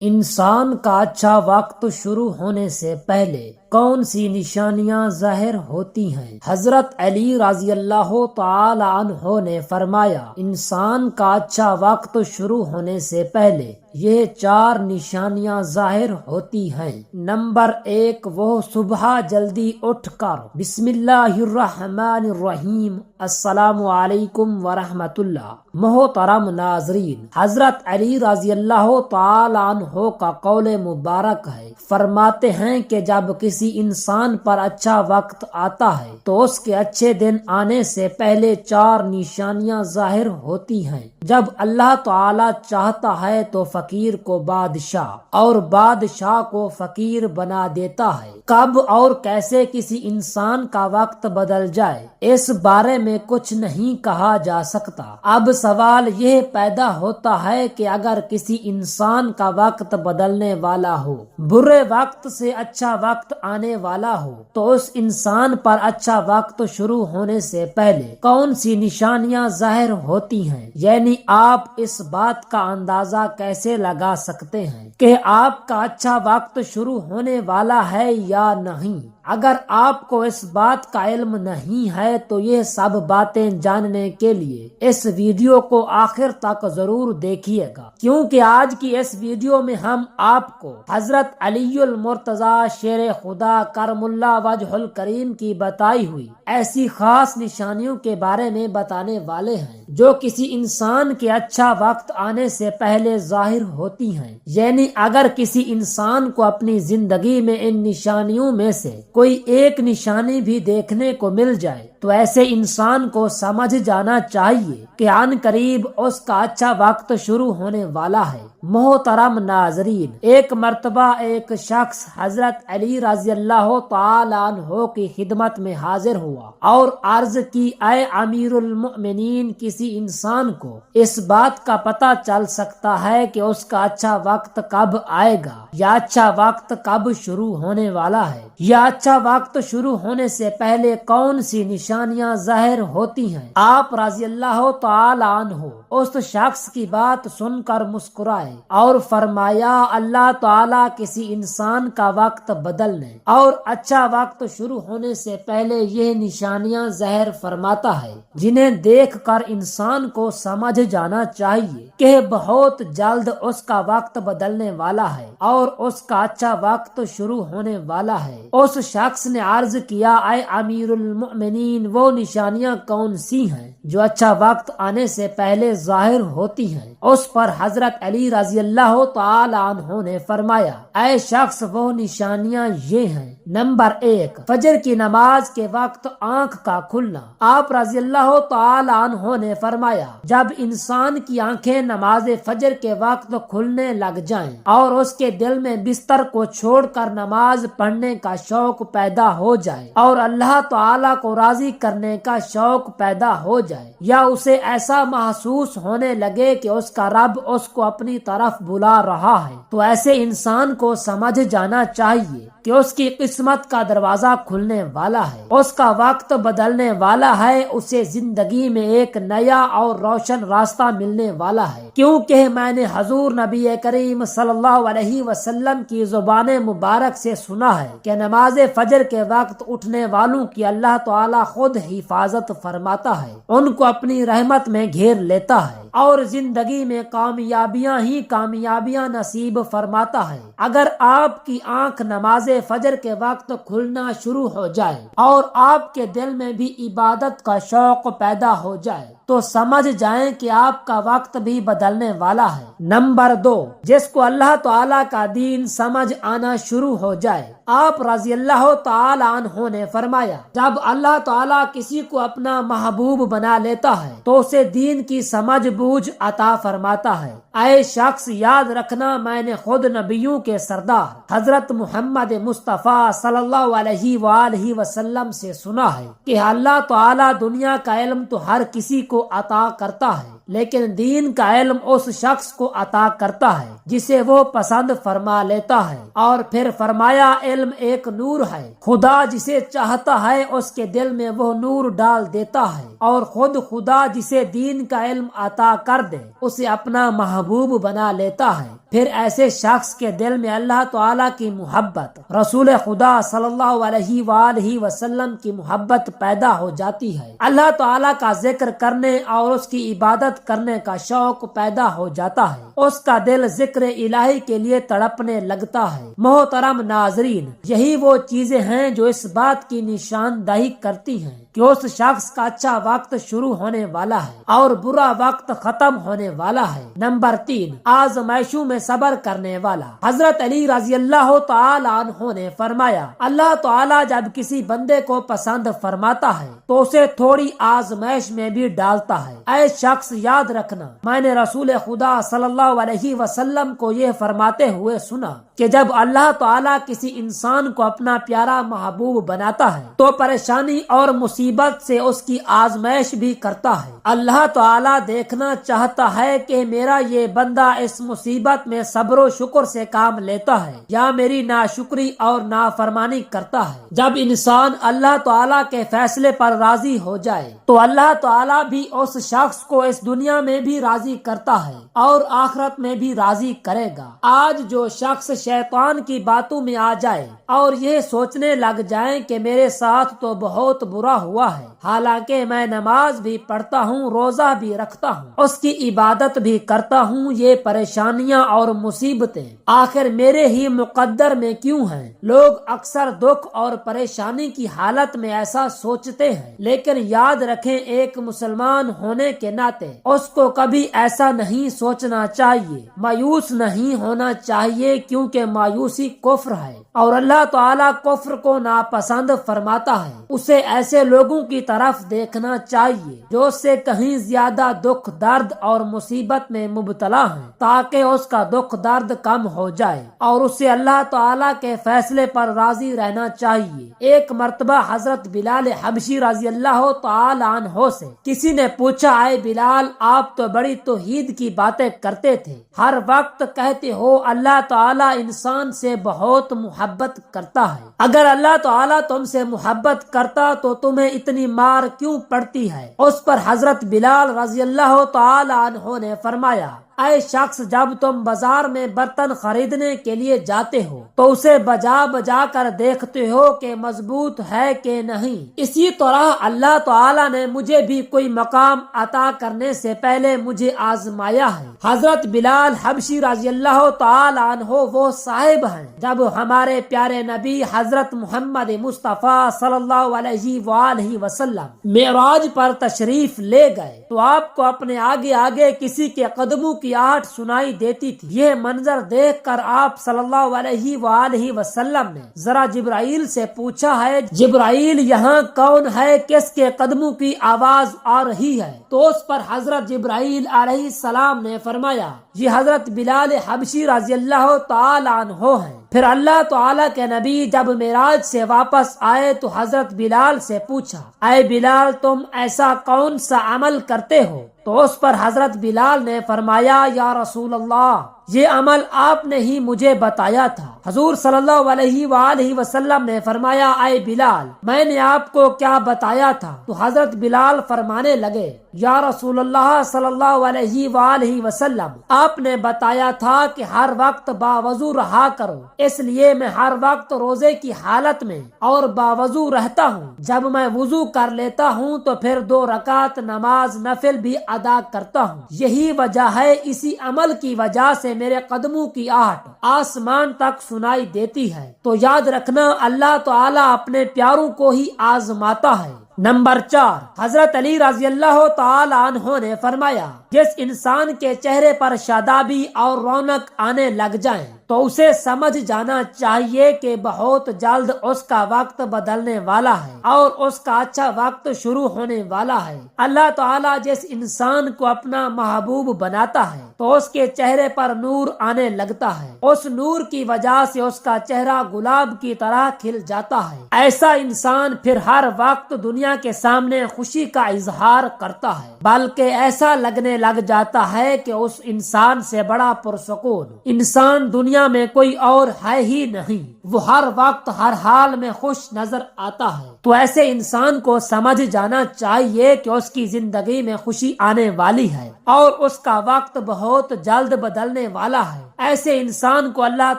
انسان کا اچھا وقت شروع ہونے سے پہلے کون سی نشانیاں ظاہر ہوتی ہیں؟ حضرت علی رضی اللہ تعالی عنہ نے فرمایا، انسان کا اچھا وقت شروع ہونے سے پہلے یہ 4 نشانیاں ظاہر ہوتی ہیں۔ نمبر 1، وہ صبح جلدی اٹھ کر بسم اللہ الرحمن الرحیم السلام علیکم ورحمۃ اللہ۔ محترم ناظرین، حضرت علی رضی اللہ تعالی عنہ کا قول مبارک ہے، فرماتے ہیں کہ جب کسی انسان پر اچھا وقت آتا ہے تو اس کے اچھے دن آنے سے پہلے 4 نشانیاں ظاہر ہوتی ہیں۔ جب اللہ تعالی چاہتا ہے تو فقیر کو بادشاہ اور بادشاہ کو فقیر بنا دیتا ہے۔ کب اور کیسے کسی انسان کا وقت بدل جائے، اس بارے میں کچھ نہیں کہا جا سکتا۔ اب سوال یہ پیدا ہوتا ہے کہ اگر کسی انسان کا وقت بدلنے والا ہو، برے وقت سے اچھا وقت آنے والا ہو، تو اس انسان پر اچھا وقت شروع ہونے سے پہلے کون سی نشانیاں ظاہر ہوتی ہیں؟ یعنی آپ اس بات کا اندازہ کیسے لگا سکتے ہیں کہ آپ کا اچھا وقت شروع ہونے والا ہے یا نہیں؟ اگر آپ کو اس بات کا علم نہیں ہے تو یہ سب باتیں جاننے کے لیے اس ویڈیو کو آخر تک ضرور دیکھیے گا، کیونکہ آج کی اس ویڈیو میں ہم آپ کو حضرت علی المرتضی شیر خدا کرم اللہ وجہ الکریم کی بتائی ہوئی ایسی خاص نشانیوں کے بارے میں بتانے والے ہیں جو کسی انسان کے اچھا وقت آنے سے پہلے ظاہر ہوتی ہیں۔ یعنی اگر کسی انسان کو اپنی زندگی میں ان نشانیوں میں سے کوئی ایک نشانی بھی دیکھنے کو مل جائے تو ایسے انسان کو سمجھ جانا چاہیے کہ عن قریب اس کا اچھا وقت شروع ہونے والا ہے۔ محترم ناظرین، ایک مرتبہ ایک شخص حضرت علی رضی اللہ تعالی عنہ کی خدمت میں حاضر ہوا اور عرض کی، اے امیر المؤمنین، کسی انسان کو اس بات کا پتہ چل سکتا ہے کہ اس کا اچھا وقت کب آئے گا یا اچھا وقت کب شروع ہونے والا ہے، یا اچھا وقت شروع ہونے سے پہلے کون سی نشانیاں ظاہر ہوتی ہیں؟ آپ رضی اللہ تعالی عنہ اس شخص کی بات سن کر مسکرائے اور فرمایا، اللہ تعالی کسی انسان کا وقت بدلنے اور اچھا وقت شروع ہونے سے پہلے یہ نشانیاں ظاہر فرماتا ہے، جنہیں دیکھ کر انسان کو سمجھ جانا چاہیے کہ بہت جلد اس کا وقت بدلنے والا ہے اور اس کا اچھا وقت شروع ہونے والا ہے۔ اس شخص نے عرض کیا، اے امیر المؤمنین، وہ نشانیاں کون سی ہیں جو اچھا وقت آنے سے پہلے ظاہر ہوتی ہیں؟ اس پر حضرت علی رضی اللہ تعالی عنہ نے فرمایا، اے شخص، وہ نشانیاں یہ ہیں۔ نمبر 1، فجر کی نماز کے وقت آنکھ کا کھلنا۔ آپ رضی اللہ تعالی عنہ نے فرمایا، جب انسان کی آنکھیں نماز فجر کے وقت کھلنے لگ جائیں اور اس کے دل میں بستر کو چھوڑ کر نماز پڑھنے کا شوق پیدا ہو جائے اور اللہ تعالی کو راضی کرنے کا شوق پیدا ہو جائے، یا اسے ایسا محسوس ہونے لگے کہ اس کا رب اس کو اپنی طرف بلا رہا ہے، تو ایسے انسان کو سمجھ جانا چاہیے کہ اس کی قسمت کا دروازہ کھلنے والا ہے، اس کا وقت بدلنے والا ہے، اسے زندگی میں ایک نیا اور روشن راستہ ملنے والا ہے۔ کیونکہ میں نے حضور نبی کریم صلی اللہ علیہ وسلم کی زبان مبارک سے سنا ہے کہ نماز فجر کے وقت اٹھنے والوں کی اللہ تعالی خود حفاظت فرماتا ہے، ان کو اپنی رحمت میں گھیر لیتا ہے اور زندگی میں کامیابیاں ہی کامیابیاں نصیب فرماتا ہے۔ اگر آپ کی آنکھ نماز فجر کے وقت کھلنا شروع ہو جائے اور آپ کے دل میں بھی عبادت کا شوق پیدا ہو جائے تو سمجھ جائیں کہ آپ کا وقت بھی بدلنے والا ہے۔ نمبر 2، جس کو اللہ تعالیٰ کا دین سمجھ آنا شروع ہو جائے۔ آپ رضی اللہ تعالی عنہ نے فرمایا، جب اللہ تعالیٰ کسی کو اپنا محبوب بنا لیتا ہے تو اسے دین کی سمجھ بوجھ عطا فرماتا ہے۔ اے شخص، یاد رکھنا، میں نے خود نبیوں کے سردار حضرت محمد مصطفیٰ صلی اللہ علیہ وآلہ وسلم سے سنا ہے کہ اللہ تعالیٰ دنیا کا علم تو ہر کسی کو عطا کرتا ہے، لیکن دین کا علم اس شخص کو عطا کرتا ہے جسے وہ پسند فرما لیتا ہے۔ اور پھر فرمایا علم ایک نور ہے، خدا جسے چاہتا ہے اس کے دل میں وہ نور ڈال دیتا ہے، اور خود خدا جسے دین کا علم عطا کر دے اسے اپنا محبوب بنا لیتا ہے۔ پھر ایسے شخص کے دل میں اللہ تعالیٰ کی محبت، رسول خدا صلی اللہ علیہ وآلہ وسلم کی محبت پیدا ہو جاتی ہے، اللہ تعالیٰ کا ذکر کرنے اور اس کی عبادت کرنے کا شوق پیدا ہو جاتا ہے، اس کا دل ذکر الہی کے لیے تڑپنے لگتا ہے۔ محترم ناظرین، یہی وہ چیزیں ہیں جو اس بات کی نشاندہی کرتی ہیں کہ اس شخص کا اچھا وقت شروع ہونے والا ہے اور برا وقت ختم ہونے والا ہے۔ نمبر 3، آزمائشوں میں صبر کرنے والا۔ حضرت علی رضی اللہ تعالی عنہ نے فرمایا، اللہ تعالیٰ جب کسی بندے کو پسند فرماتا ہے تو اسے تھوڑی آزمائش میں بھی ڈالتا ہے۔ اے شخص یاد رکھنا، میں نے رسول خدا صلی اللہ علیہ وسلم کو یہ فرماتے ہوئے سنا کہ جب اللہ تعالیٰ کسی انسان کو اپنا پیارا محبوب بناتا ہے تو پریشانی اور مصیبت سے اس کی آزمائش بھی کرتا ہے۔ اللہ تعالیٰ دیکھنا چاہتا ہے کہ میرا یہ بندہ اس مصیبت میں صبر و شکر سے کام لیتا ہے یا میری ناشکری اور نافرمانی کرتا ہے۔ جب انسان اللہ تعالیٰ کے فیصلے پر راضی ہو جائے تو اللہ تعالیٰ بھی اس شخص کو اس دنیا میں بھی راضی کرتا ہے اور آخرت میں بھی راضی کرے گا۔ آج جو شخص شیطان کی باتوں میں آ جائے اور یہ سوچنے لگ جائیں کہ میرے ساتھ تو بہت برا ہوا ہے، حالانکہ میں نماز بھی پڑھتا ہوں، روزہ بھی رکھتا ہوں، اس کی عبادت بھی کرتا ہوں، یہ پریشانیاں اور مصیبتیں آخر میرے ہی مقدر میں کیوں ہیں؟ لوگ اکثر دکھ اور پریشانی کی حالت میں ایسا سوچتے ہیں، لیکن یاد رکھیں ایک مسلمان ہونے کے ناطے اس کو کبھی ایسا نہیں سوچنا چاہیے، مایوس نہیں ہونا چاہیے، کیونکہ مایوسی کفر ہے اور اللہ تعالیٰ کفر کو ناپسند فرماتا ہے۔ اسے ایسے لوگوں کی طرف دیکھنا چاہیے جو اس سے کہیں زیادہ دکھ درد اور مصیبت میں مبتلا ہیں، تاکہ اس کا دکھ درد کم ہو جائے اور اسے اللہ تعالیٰ کے فیصلے پر راضی رہنا چاہیے۔ ایک مرتبہ حضرت بلال حبشی رضی اللہ تعالی عنہ سے کسی نے پوچھا، اے بلال، آپ تو بڑی توحید کی باتیں کرتے تھے، ہر وقت کہتے ہو اللہ تعالیٰ انسان سے بہت محبت کرتا ہے، اگر اللہ تعالیٰ تم سے محبت کرتا تو تمہیں اتنی مار کیوں پڑتی ہے؟ اس پر حضرت بلال رضی اللہ تعالی عنہ نے فرمایا، اے شخص، جب تم بازار میں برتن خریدنے کے لیے جاتے ہو تو اسے بجا بجا کر دیکھتے ہو کہ مضبوط ہے کہ نہیں، اسی طرح اللہ تعالیٰ نے مجھے بھی کوئی مقام عطا کرنے سے پہلے مجھے آزمایا ہے۔ حضرت بلال حبشی رضی اللہ تعالی عنہ وہ صاحب ہیں جب ہمارے پیارے نبی حضرت محمد مصطفیٰ صلی اللہ علیہ وآلہ وسلم معراج پر تشریف لے گئے تو آپ کو اپنے آگے آگے کسی کے قدموں کی آہٹ سنائی دیتی تھی۔ یہ منظر دیکھ کر آپ صلی اللہ علیہ وآلہ وسلم نے ذرا جبرائیل سے پوچھا ہے، جبرائیل یہاں کون ہے، کس کے قدموں کی آواز آ رہی ہے؟ تو اس پر حضرت جبرائیل علیہ السلام نے فرمایا، یہ حضرت بلال حبشی رضی اللہ تعالی عنہ ہیں۔ پھر اللہ تعالیٰ کے نبی جب معراج سے واپس آئے تو حضرت بلال سے پوچھا، اے بلال، تم ایسا کون سا عمل کرتے ہو؟ تو اس پر حضرت بلال نے فرمایا، یا رسول اللہ، یہ عمل آپ نے ہی مجھے بتایا تھا۔ حضور صلی اللہ علیہ وآلہ وسلم نے فرمایا، اے بلال، میں نے آپ کو کیا بتایا تھا؟ تو حضرت بلال فرمانے لگے، یا رسول اللہ صلی اللہ علیہ وآلہ وسلم، آپ نے بتایا تھا کہ ہر وقت باوضو رہا کرو، اس لیے میں ہر وقت روزے کی حالت میں اور باوضو رہتا ہوں، جب میں وضو کر لیتا ہوں تو پھر 2 رکعت نماز نفل بھی ادا کرتا ہوں، یہی وجہ ہے، اسی عمل کی وجہ سے میرے قدموں کی آہٹ آسمان تک سنائی دیتی ہے۔ تو یاد رکھنا، اللہ تعالیٰ اپنے پیاروں کو ہی آزماتا ہے۔ نمبر 4، حضرت علی رضی اللہ تعالی عنہ نے فرمایا، جس انسان کے چہرے پر شادابی اور رونق آنے لگ جائیں تو اسے سمجھ جانا چاہیے کہ بہت جلد اس کا وقت بدلنے والا ہے اور اس کا اچھا وقت شروع ہونے والا ہے۔ اللہ تعالیٰ جس انسان کو اپنا محبوب بناتا ہے تو اس کے چہرے پر نور آنے لگتا ہے، اس نور کی وجہ سے اس کا چہرہ گلاب کی طرح کھل جاتا ہے۔ ایسا انسان پھر ہر وقت دنیا کے سامنے خوشی کا اظہار کرتا ہے، بلکہ ایسا لگنے لگ جاتا ہے کہ اس انسان سے بڑا پرسکون انسان دنیا میں کوئی اور ہے ہی نہیں۔ وہ ہر وقت ہر حال میں خوش نظر آتا ہے۔ تو ایسے انسان کو سمجھ جانا چاہیے کہ اس کی زندگی میں خوشی آنے والی ہے اور اس کا وقت بہت جلد بدلنے والا ہے۔ ایسے انسان کو اللہ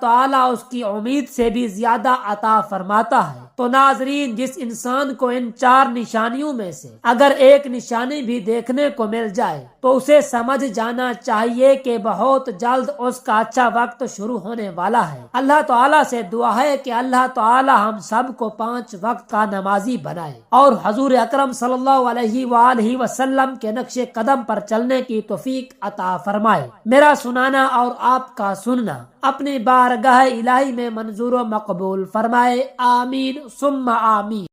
تعالیٰ اس کی امید سے بھی زیادہ عطا فرماتا ہے۔ تو ناظرین، جس انسان کو ان 4 نشانیوں میں سے اگر ایک نشانی بھی دیکھنے کو مل جائے تو اسے سمجھ جانا چاہیے کہ بہت جلد اس کا اچھا وقت شروع ہونے والا ہے۔ اللہ تعالیٰ سے دعا ہے کہ اللہ تعالیٰ ہم سب کو 5 وقت کا نمازی بنائے اور حضور اکرم صلی اللہ علیہ وآلہ وسلم کے نقش قدم پر چلنے کی توفیق عطا فرمائے۔ میرا سنانا اور آپ کا سننا اپنی بارگاہ الہی میں منظور و مقبول فرمائے، آمین ثم آمین۔